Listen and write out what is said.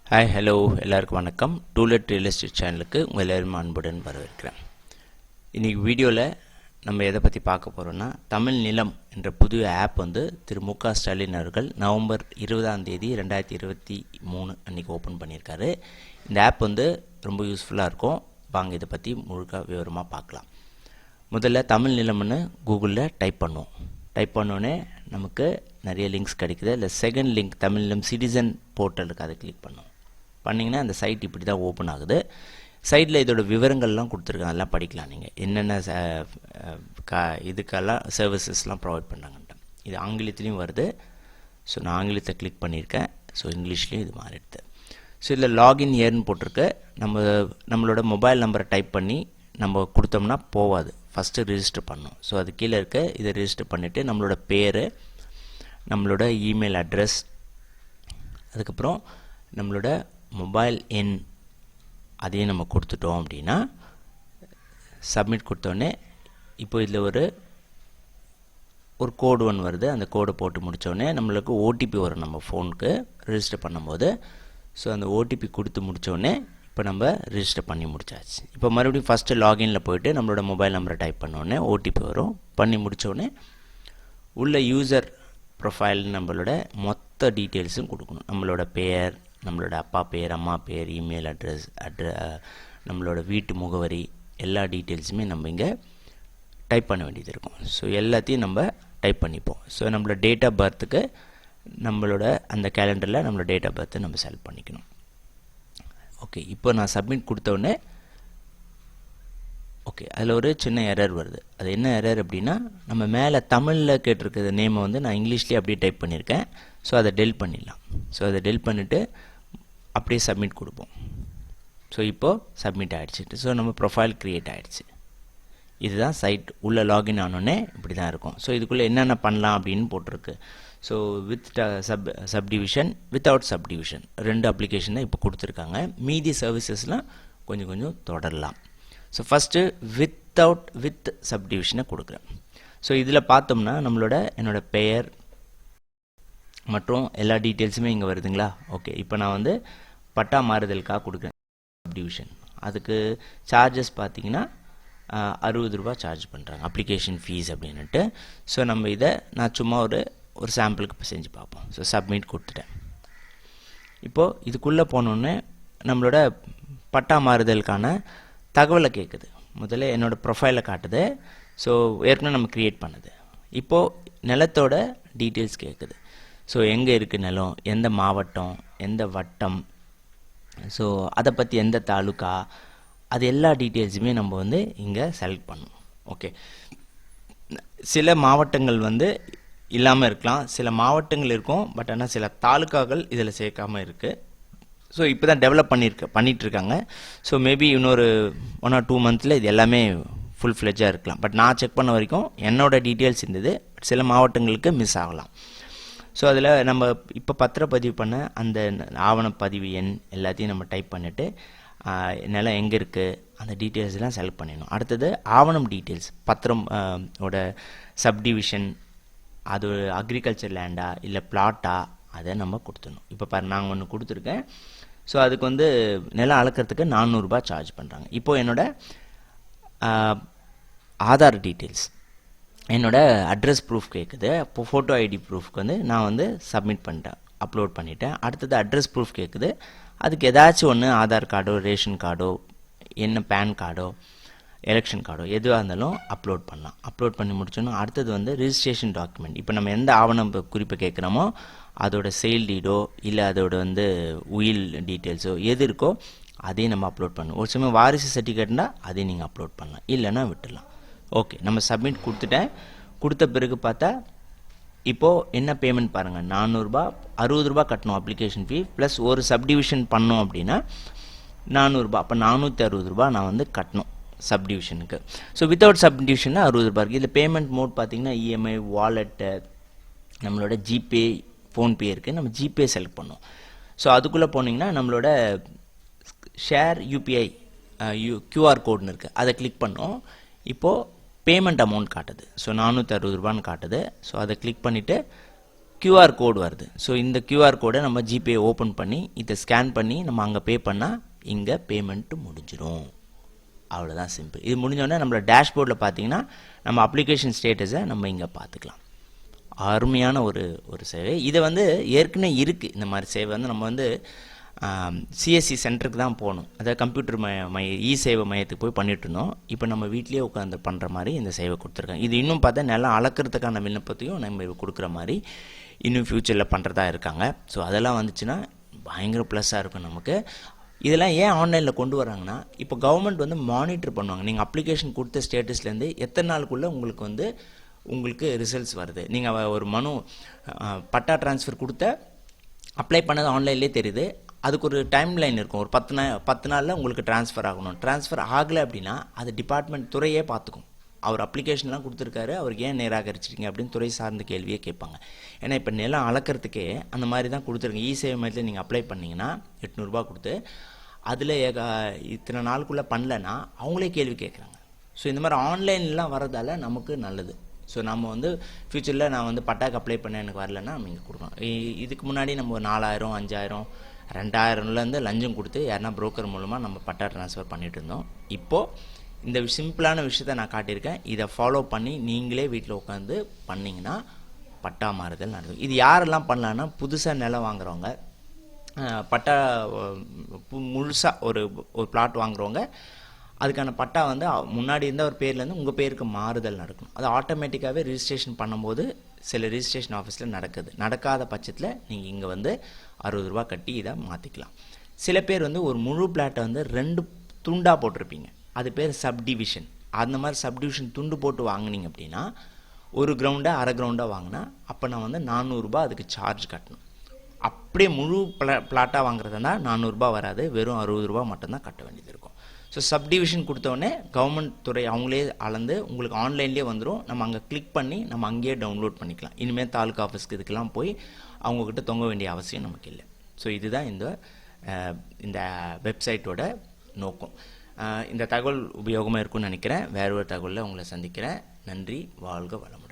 Hi hello எல்லாருக்கும் வணக்கம். To let real estate சேனலுக்கு உங்கள் எல்லாரும் அன்புடன் வரவேற்கிறேன். இன்றைக்கி வீடியோவில் நம்ம எதை பற்றி பார்க்க போகிறோன்னா, தமிழ்நிலம் என்ற புதிய ஆப் வந்து திரு மு.க. ஸ்டாலின் அவர்கள் நவம்பர் 20 2023 அன்றைக்கி ஓப்பன் பண்ணியிருக்காரு. இந்த ஆப் வந்து ரொம்ப யூஸ்ஃபுல்லாக இருக்கும். வாங்க இதை பற்றி முழுக்க விவரமாக பார்க்கலாம். முதல்ல தமிழ்நிலம்னு கூகுளில் டைப் பண்ணுவோம். டைப் பண்ணோன்னே நமக்கு நிறைய லிங்க்ஸ் கிடைக்குது. இல்லை செகண்ட் லிங்க் தமிழ்நிலம் சிட்டிசன் போர்ட்டலுக்கு அதை கிளிக் பண்ணுவோம். பண்ணிங்கன்னா அந்த சைட் இப்படி தான் ஓப்பன் ஆகுது. சைட்டில் இதோட விவரங்கள்லாம் கொடுத்துருக்காங்க, அதெல்லாம் படிக்கலாம். நீங்கள் என்னென்ன இதுக்கெல்லாம் சர்வீசஸ்லாம் ப்ரொவைட் பண்ணுறாங்கன்ட்டு இது ஆங்கிலத்துலேயும் வருது. ஸோ நான் ஆங்கிலத்தை கிளிக் பண்ணியிருக்கேன். ஸோ இங்கிலீஷ்லேயும் இது மாறிடுது. ஸோ இதில் லாகின் இயர்னு போட்டிருக்கு. நம்மளோட மொபைல் நம்பரை டைப் பண்ணி நம்ம கொடுத்தோம்னா போகாது. ஃபஸ்ட்டு ரிஜிஸ்டர் பண்ணணும். ஸோ அது கீழே இருக்க இதை ரிஜிஸ்டர் பண்ணிவிட்டு நம்மளோட பேர், நம்மளோட இமெயில் அட்ரஸ், அதுக்கப்புறம் நம்மளோட மொபைல் எண் அதையும் நம்ம கொடுத்துட்டோம் அப்படின்னா சப்மிட் கொடுத்தோடனே இப்போ இதில் ஒரு கோடு ஒன்று வருது. அந்த கோடை போட்டு முடித்தோடனே நம்மளுக்கு ஓடிபி வரும் நம்ம ஃபோனுக்கு ரிஜிஸ்டர் பண்ணும்போது. ஸோ அந்த ஓடிபி கொடுத்து முடித்தோடனே இப்போ நம்ம ரிஜிஸ்டர் பண்ணி முடிச்சாச்சு. இப்போ மறுபடியும் ஃபஸ்ட்டு லாகினில் போய்ட்டு நம்மளோட மொபைல் நம்பரை டைப் பண்ணோடனே ஓடிபி வரும். பண்ணி முடித்தோடனே உள்ள யூசர் ப்ரொஃபைல் நம்மளோட மொத்த டீட்டெயில்ஸும் கொடுக்கணும். நம்மளோட பேர், நம்மளோட அப்பா பேர், அம்மா பேர், இமெயில் அட்ரஸ், நம்மளோட வீட்டு முகவரி, எல்லா டீட்டெயில்ஸுமே நம்ம இங்கே டைப் பண்ண வேண்டியது இருக்கும். ஸோ எல்லாத்தையும் நம்ம டைப் பண்ணிப்போம். ஸோ நம்மளோட டேட் ஆஃப் பர்த்துக்கு நம்மளோட அந்த கேலண்டரில் நம்மளோட டேட் ஆஃப் பர்த்தை நம்ம செலக்ட் பண்ணிக்கணும். ஓகே, இப்போ நான் சப்மிட் கொடுத்தோடனே ஓகே, அதில் ஒரு சின்ன எரர் வருது. அது என்ன எரர் அப்படின்னா, நம்ம மேலே தமிழில் கேட்டிருக்கிற நேமை வந்து நான் இங்கிலீஷ்லேயே அப்படியே டைப் பண்ணியிருக்கேன். ஸோ அதை டெல் பண்ணிடலாம். ஸோ அதை டெல் பண்ணிவிட்டு அப்படியே சப்மிட் கொடுப்போம். ஸோ இப்போது சப்மிட் ஆகிடுச்சு. ஸோ நம்ம ப்ரொஃபைல் க்ரியேட் ஆகிடுச்சு. இதுதான் சைட். உள்ளே லாகின் ஆனோடனே இப்படி தான் இருக்கும். ஸோ இதுக்குள்ளே என்னென்ன பண்ணலாம் அப்படின்னு போட்டிருக்கு. So with subdivision, without subdivision, 2 application தான் இப்போ கொடுத்துருக்காங்க. மீதி சர்வீசஸ்லாம் கொஞ்சம் கொஞ்சம் தொடரலாம். ஸோ ஃபஸ்ட்டு வித் சப்டிவிஷனை கொடுக்குறேன். ஸோ இதில் பார்த்தோம்னா என்னோட பெயர் மற்றும் எல்லா டீட்டெயில்ஸுமே இங்கே வருதுங்களா. ஓகே, இப்போ நான் வந்து பட்டா மாறுதலுக்காக கொடுக்குறேன் சப்டிவிஷன். அதுக்கு சார்ஜஸ் பார்த்தீங்கன்னா 60 ரூபா சார்ஜ் பண்ணுறாங்க, அப்ளிகேஷன் ஃபீஸ் அப்படின்ட்டு. ஸோ நம்ம இதை நான் சும்மா ஒரு சாம்பிளுக்கு இப்போ செஞ்சு பார்ப்போம். ஸோ சப்மிட் கொடுத்துட்டேன். இப்போது இதுக்குள்ளே போனோடனே நம்மளோட பட்டா மாறுதலுக்கான தகவலை கேட்குது. முதல்ல என்னோடய ப்ரொஃபைலை காட்டுது. ஸோ ஏற்கனவே நம்ம க்ரியேட் பண்ணுது. இப்போது நிலத்தோட டீட்டெயில்ஸ் கேட்குது. ஸோ எங்கே இருக்குது நிலம், எந்த மாவட்டம், எந்த வட்டம், ஸோ அதை பற்றி எந்த தாலுக்கா, அது எல்லா டீட்டெயில்ஸுமே நம்ம வந்து இங்கே செலக்ட் பண்ணணும். ஓகே, சில மாவட்டங்கள் வந்து இல்லாமல் இருக்கலாம், சில மாவட்டங்கள் இருக்கும். பட் ஆனால் சில தாலுக்காக்கள் இதில் சேர்க்காமல் இருக்குது. ஸோ இப்போ தான் டெவலப் பண்ணிகிட்ருக்காங்க. ஸோ மேபி இன்னொரு 1 or 2 மந்த்தில் இது எல்லாமே ஃபுல் ஃப்ளெஜாக இருக்கலாம். பட் நான் செக் பண்ண வரைக்கும் என்னோட டீட்டெயில்ஸ் இருந்தது. சில மாவட்டங்களுக்கு மிஸ் ஆகலாம். ஸோ அதில் நம்ம இப்போ பத்திரப்பதிவு பண்ண அந்த ஆவணப்பதிவு எண் எல்லாத்தையும் நம்ம டைப் பண்ணிவிட்டு நிலம் எங்கே இருக்குது அந்த டீட்டெயில்ஸ்லாம் செலக்ட் பண்ணிடணும். அடுத்தது ஆவணம் டீட்டெயில்ஸ், பத்திரம் ஓட சப்டிவிஷன், அது அக்ரிகல்ச்சர் லேண்டா இல்லை பிளாட்டா, அதை நம்ம கொடுத்துடணும். இப்போ பாரு, நாங்கள் ஒன்று கொடுத்துருக்கேன். ஸோ அதுக்கு வந்து நிலம் அளக்கிறதுக்கு 400 ரூபா சார்ஜ் பண்ணுறாங்க. இப்போது என்னோடய ஆதார் டீட்டெயில்ஸ், என்னோடய அட்ரஸ் ப்ரூஃப் கேட்குது. இப்போ ஃபோட்டோ ஐடி ப்ரூஃப்க்கு வந்து நான் வந்து சப்மிட் பண்ணிட்டேன், அப்லோட் பண்ணிட்டேன். அடுத்தது அட்ரஸ் ப்ரூஃப் கேட்குது. அதுக்கு ஏதாச்சும் ஒன்று ஆதார் கார்டோ, ரேஷன் கார்டோ, என்ன பேன் கார்டோ, எலெக்ஷன் கார்டோ எதுவாக இருந்தாலும் அப்லோட் பண்ணலாம். அப்லோட் பண்ணி முடிச்சோன்னா அடுத்தது வந்து ரிஜிஸ்ட்ரேஷன் டாக்குமெண்ட். இப்போ நம்ம எந்த ஆவணம் குறிப்பை கேட்குறோமோ அதோட சேல் டீடோ இல்லை அதோட வந்து உயில் டீட்டெயில்ஸோ எது இருக்கோ அதையும் நம்ம அப்லோட் பண்ணணும். ஒரு சமயம் வாரிசு சர்டிஃபிகேட்னா அதையும் நீங்கள் அப்லோட் பண்ணலாம், இல்லைன்னா விட்டுடலாம். ஓகே, நம்ம சப்மிட் கொடுத்துட்டேன். கொடுத்த பிறகு பார்த்தா இப்போது என்ன பேமெண்ட் பாருங்கள், 400 ரூபா, 60 ரூபா கட்டணும் அப்ளிகேஷன் ஃபீ, ப்ளஸ் ஒரு சப்டிவிஷன் பண்ணோம் அப்படின்னா 400 ரூபா. அப்போ 460 ரூபா நான் வந்து கட்டணும் சப்டிவிஷனுக்கு. ஸோ வித்தவுட் சப்டிவிஷன்னா 60 ரூபா இருக்குது. இதில் பேமெண்ட் மோட் பார்த்திங்கன்னா இஎம்ஐ, வாலெட்டு, நம்மளோட ஜிபே, ஃபோன்பே இருக்குது. நம்ம ஜிபே செலக்ட் பண்ணோம். ஸோ அதுக்குள்ளே போனீங்கன்னா நம்மளோட ஷேர் யூபிஐ கியூஆர் கோடுன்னு இருக்குது, அதை கிளிக் பண்ணோம். இப்போது பேமெண்ட் அமௌண்ட் காட்டுது. ஸோ 460 ரூபான்னு காட்டுது. ஸோ அதை கிளிக் பண்ணிவிட்டு QR கோடு வருது. ஸோ இந்த QR கோடை நம்ம ஜிபே ஓப்பன் பண்ணி இதை ஸ்கேன் பண்ணி நம்ம அங்கே பே பண்ணால் இங்கே பேமெண்ட்டு முடிஞ்சிடும். அவ்வளோதான் சிம்பிள். இது முடிஞ்சோடனே நம்மளோட டேஷ்போர்டில் பார்த்தீங்கன்னா நம்ம அப்ளிகேஷன் ஸ்டேட்டஸை நம்ம இங்கே பார்த்துக்கலாம். அருமையான ஒரு சேவை. இதை வந்து ஏற்கனவே இருக்குது. இந்த மாதிரி சேவை வந்து நம்ம வந்து சிஎஸ்சி சென்டருக்கு தான் போகணும். அதாவது கம்ப்யூட்டர் இ சேவை மையத்துக்கு போய் பண்ணிட்டு இருந்தோம். இப்போ நம்ம வீட்லேயே உட்காந்து பண்ணுற மாதிரி இந்த சேவை கொடுத்துருக்காங்க. இது இன்னும் பார்த்தா நிலம் அளக்கிறதுக்கான விண்ணப்பத்தையும் நம்ம கொடுக்குற மாதிரி இன்னும் ஃப்யூச்சரில் பண்ணுறதா இருக்காங்க. ஸோ அதெல்லாம் வந்துச்சுன்னா பயங்கர ப்ளஸ்ஸாக இருக்கும் நமக்கு. இதெல்லாம் ஏன் ஆன்லைனில் கொண்டு வராங்கன்னா, இப்போ கவர்மெண்ட் வந்து மானிட்டர் பண்ணுவாங்க. நீங்கள் அப்ளிகேஷன் கொடுத்த ஸ்டேட்டஸ்லேருந்து எத்தனை நாளுக்குள்ளே உங்களுக்கு ரிசல்ட்ஸ் வருது. நீங்கள் ஒரு மனு பட்டா ட்ரான்ஸ்ஃபர் கொடுத்த அப்ளை பண்ணது ஆன்லைன்லேயே தெரியுது. அதுக்கு ஒரு டைம் லைன் இருக்கும். ஒரு 10 நாளில் உங்களுக்கு ட்ரான்ஸ்ஃபர் ஆகணும். ட்ரான்ஸ்ஃபர் ஆகலை அப்படின்னா அது டிபார்ட்மெண்ட் துறையே பார்த்துக்கும். அவர் அப்ளிகேஷன்லாம் கொடுத்துருக்காரு, அவருக்கு ஏன் நிராகரிச்சிருக்கீங்க அப்படின்னு துறை சார்ந்த கேள்வியே கேட்பாங்க. ஏன்னா இப்போ நிலம் அளக்கிறதுக்கே அந்த மாதிரி தான் கொடுத்துருங்க. இ சேவை மையத்தில் நீங்கள் அப்ளை பண்ணிங்கன்னா 800 ரூபா கொடுத்து அதில் இத்தனை நாளுக்குள்ளே பண்ணலன்னா அவங்களே கேள்வி கேட்குறாங்க. ஸோ இந்த மாதிரி ஆன்லைன்லாம் வரதால நமக்கு நல்லது. ஸோ நம்ம வந்து ஃப்யூச்சரில் நான் வந்து பட்டாக்கு அப்ளை பண்ண எனக்கு வரலன்னா நம்ம இங்கே கொடுக்கணும். இதுக்கு முன்னாடி நம்ம 4000, 5000, 2000லேருந்து லஞ்சம் கொடுத்து யாருன்னா புரோக்கர் மூலமாக நம்ம பட்டா ட்ரான்ஸ்ஃபர் பண்ணிட்டு இருந்தோம். இப்போது இந்த சிம்பிளான விஷயத்தை நான் காட்டியிருக்கேன். இதை ஃபாலோ பண்ணி நீங்களே வீட்டில் உட்காந்து பண்ணிங்கன்னா பட்டா மாறுதல் நடக்கும். இது யாரெல்லாம் பண்ணலான்னா, புதுசாக நிலம் வாங்குறவங்க, பட்டா முழுசாக ஒரு பிளாட் வாங்குறவங்க, அதுக்கான பட்டா வந்து முன்னாடி இருந்த ஒரு பேர்லேருந்து உங்கள் பேருக்கு மாறுதல் நடக்கணும். அது ஆட்டோமேட்டிக்காகவே ரிஜிஸ்ட்ரேஷன் பண்ணும்போது சில ரிஜிஸ்ட்ரேஷன் ஆஃபீஸில் நடக்குது. நடக்காத பட்சத்தில் நீங்கள் இங்கே வந்து 60 ரூபா கட்டி இதை மாற்றிக்கலாம். சில பேர் வந்து ஒரு முழு பிளாட்டை வந்து 2 துண்டாக போட்டிருப்பீங்க. அது பேர் சப்டிவிஷன். அந்த மாதிரி சப்டிவிஷன் துண்டு போட்டு வாங்கினீங்க அப்படின்னா ஒரு கிரவுண்டாக அரை கிரவுண்டாக வாங்கினா அப்போ நான் வந்து 400 ரூபா அதுக்கு சார்ஜ் கட்டணும். அப்படியே முழு பிளாட்டாக வாங்குறதுனா 400 ரூபா வராது, வெறும் 60 ரூபா மட்டும்தான் கட்ட வேண்டியது இருக்கும். ஸோ சப்டிவிஷன் கொடுத்தோடனே கவர்மெண்ட் துறை அவங்களே அளந்து உங்களுக்கு ஆன்லைன்லேயே வந்துடும். நம்ம அங்கே கிளிக் பண்ணி நம்ம அங்கேயே டவுன்லோட் பண்ணிக்கலாம். இனிமேல் தாலுக்கா ஆஃபீஸ்க்கு இதுக்கெல்லாம் போய் அவங்கக்கிட்ட தொங்க வேண்டிய அவசியம் நமக்கு இல்லை. ஸோ இதுதான் இந்த வெப்சைட்டோட நோக்கம். இந்த தகவல் உபயோகமாக இருக்கும்னு நினைக்கிறேன். வேறு ஒரு தகவலில் உங்களை சந்திக்கிறேன். நன்றி. வாழ்க வளம்.